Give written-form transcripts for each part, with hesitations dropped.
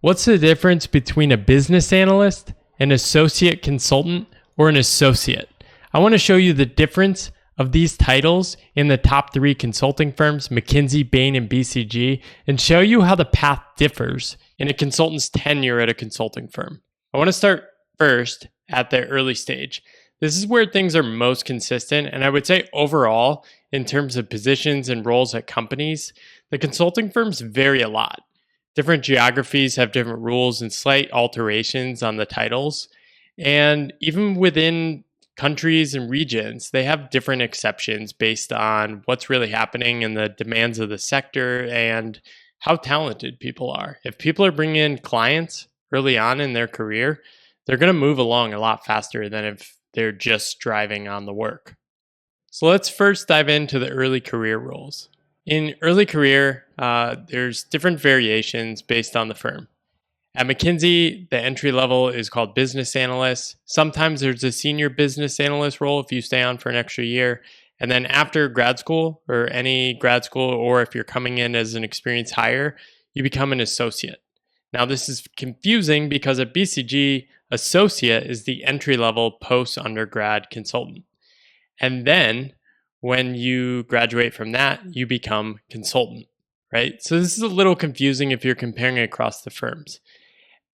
What's the difference between a business analyst, an associate consultant, or an associate? I want to show you the difference of these titles in the top three consulting firms, McKinsey, Bain, and BCG, and show you how the path differs in a consultant's tenure at a consulting firm. I want to start first at the early stage. This is where things are most consistent, and I would say overall, in terms of positions and roles at companies, the consulting firms vary a lot. Different geographies have different rules and slight alterations on the titles. And even within countries and regions, they have different exceptions based on what's really happening in the demands of the sector and how talented people are. If people are bringing in clients early on in their career, they're going to move along a lot faster than if they're just driving on the work. So let's first dive into the early career roles. In early career, there's different variations based on the firm. At McKinsey, the entry level is called business analyst. Sometimes there's a senior business analyst role if you stay on for an extra year. And then after grad school or any grad school, or if you're coming in as an experienced hire, you become an associate. Now, this is confusing because at BCG, associate is the entry level post-undergrad consultant. And then when you graduate from that, you become consultant, right? So this is a little confusing if you're comparing across the firms.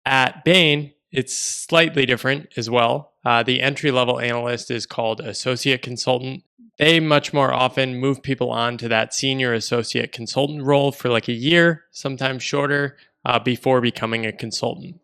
At Bain, it's slightly different as well. The entry-level analyst is called associate consultant. They much more often move people on to that senior associate consultant role for like a year, sometimes shorter, before becoming a consultant.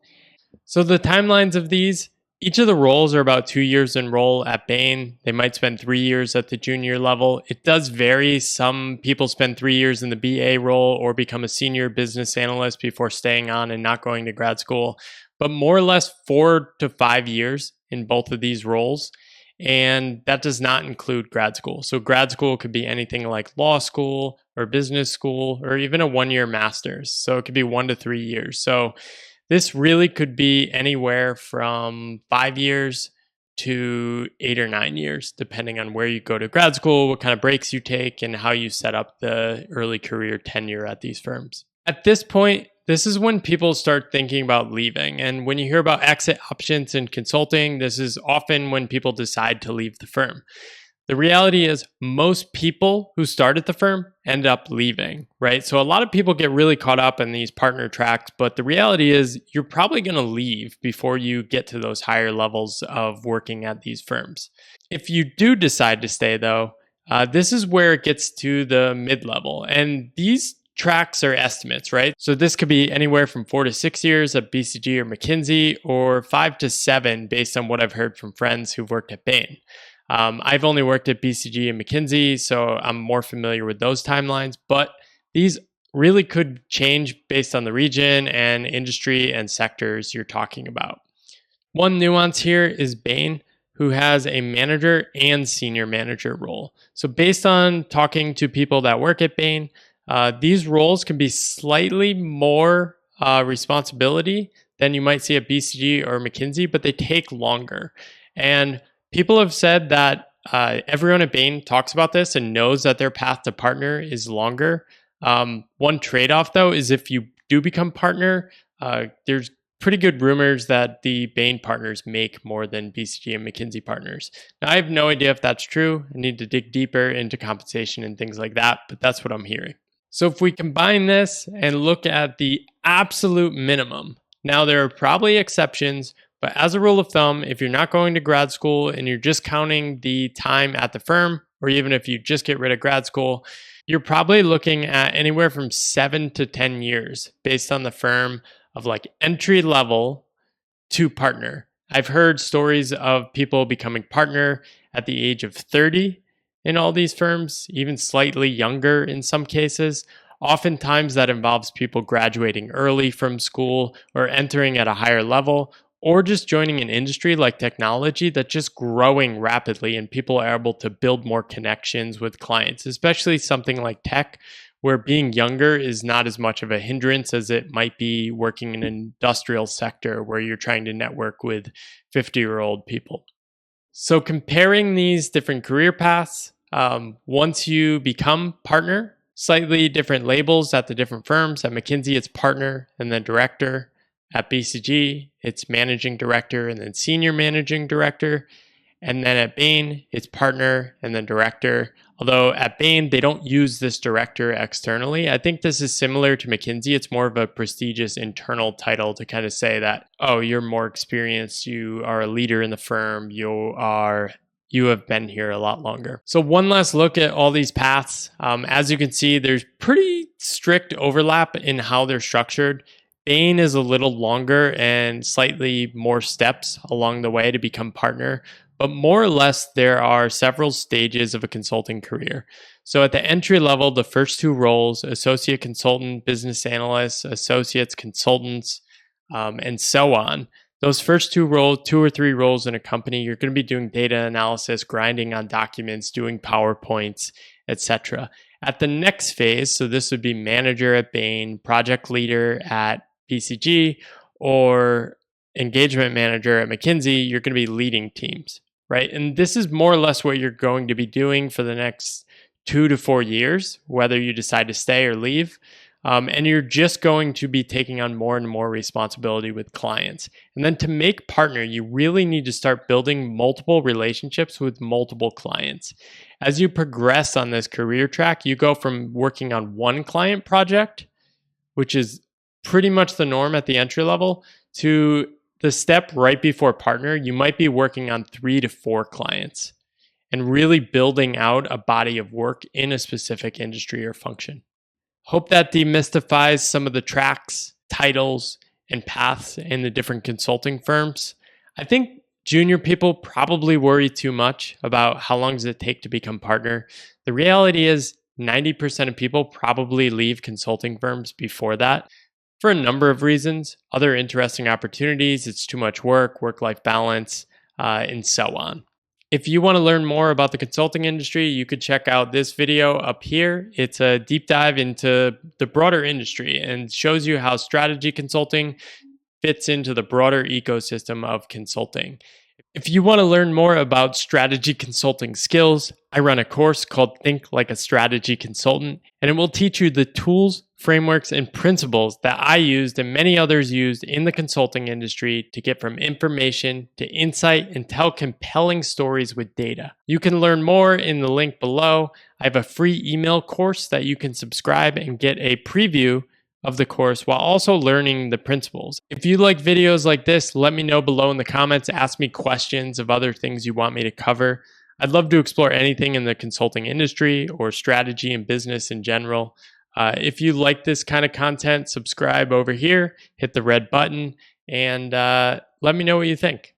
So the timelines of these, each of the roles are about 2 years in role at Bain. They might spend 3 years at the junior level. It does vary. Some people spend 3 years in the BA role or become a senior business analyst before staying on and not going to grad school, but more or less 4 to 5 years in both of these roles. And that does not include grad school. So grad school could be anything like law school or business school or even a 1-year master's. So it could be 1 to 3 years. So this really could be anywhere from 5 years to 8 or 9 years, depending on where you go to grad school, what kind of breaks you take, and how you set up the early career tenure at these firms. At this point, this is when people start thinking about leaving. And when you hear about exit options in consulting, this is often when people decide to leave the firm. The reality is most people who start at the firm end up leaving, right? So a lot of people get really caught up in these partner tracks, but the reality is you're probably going to leave before you get to those higher levels of working at these firms. If you do decide to stay though, this is where it gets to the mid-level. And these tracks are estimates, right? So this could be anywhere from 4 to 6 years at BCG or McKinsey, or 5 to 7 based on what I've heard from friends who've worked at Bain. I've only worked at BCG and McKinsey, so I'm more familiar with those timelines, but these really could change based on the region and industry and sectors you're talking about. One nuance here is Bain, who has a manager and senior manager role. So based on talking to people that work at Bain, these roles can be slightly more responsibility than you might see at BCG or McKinsey, but they take longer. And people have said that everyone at Bain talks about this and knows that their path to partner is longer. One trade-off, though, is if you do become partner, there's pretty good rumors that the Bain partners make more than BCG and McKinsey partners. Now, I have no idea if that's true. I need to dig deeper into compensation and things like that, but that's what I'm hearing. So if we combine this and look at the absolute minimum, now there are probably exceptions, but as a rule of thumb, if you're not going to grad school and you're just counting the time at the firm, or even if you just get rid of grad school, you're probably looking at anywhere from 7 to 10 years based on the firm of like entry level to partner. I've heard stories of people becoming partner at the age of 30 in all these firms, even slightly younger in some cases. Oftentimes that involves people graduating early from school or entering at a higher level, or just joining an industry like technology that's just growing rapidly and people are able to build more connections with clients, especially something like tech, where being younger is not as much of a hindrance as it might be working in an industrial sector where you're trying to network with 50-year-old people. So comparing these different career paths, once you become partner, slightly different labels at the different firms. At McKinsey, it's partner and then director. At BCG, it's managing director and then senior managing director. And then at Bain, it's partner and then director. Although at Bain, they don't use this director externally. I think this is similar to McKinsey. It's more of a prestigious internal title to kind of say that, oh, you're more experienced, you are a leader in the firm, you have been here a lot longer. So one last look at all these paths. As you can see, there's pretty strict overlap in how they're structured. Bain is a little longer and slightly more steps along the way to become partner. But more or less, there are several stages of a consulting career. So at the entry level, the first two roles, associate consultant, business analyst, associates, consultants, and so on. Those first two roles, 2 or 3 roles in a company, you're going to be doing data analysis, grinding on documents, doing PowerPoints, etc. At the next phase, so this would be manager at Bain, project leader at BCG, or engagement manager at McKinsey, you're going to be leading teams. Right. And this is more or less what you're going to be doing for the next 2 to 4 years, whether you decide to stay or leave. And you're just going to be taking on more and more responsibility with clients. And then to make partner, you really need to start building multiple relationships with multiple clients. As you progress on this career track, you go from working on one client project, which is pretty much the norm at the entry level, to the step right before partner, you might be working on 3 to 4 clients and really building out a body of work in a specific industry or function. Hope that demystifies some of the tracks, titles, and paths in the different consulting firms. I think junior people probably worry too much about how long does it take to become partner. The reality is 90% of people probably leave consulting firms before that, for a number of reasons, other interesting opportunities, it's too much work, work-life balance, and so on. If you want to learn more about the consulting industry, you could check out this video up here. It's a deep dive into the broader industry and shows you how strategy consulting fits into the broader ecosystem of consulting. If you want to learn more about strategy consulting skills, I run a course called Think Like a Strategy Consultant, and it will teach you the tools, frameworks, and principles that I used and many others used in the consulting industry to get from information to insight and tell compelling stories with data. You can learn more in the link below. I have a free email course that you can subscribe and get a preview of the course while also learning the principles. If you like videos like this, let me know below in the comments. Ask me questions of other things you want me to cover. I'd love to explore anything in the consulting industry or strategy and business in general. If you like this kind of content, subscribe over here, hit the red button, and let me know what you think.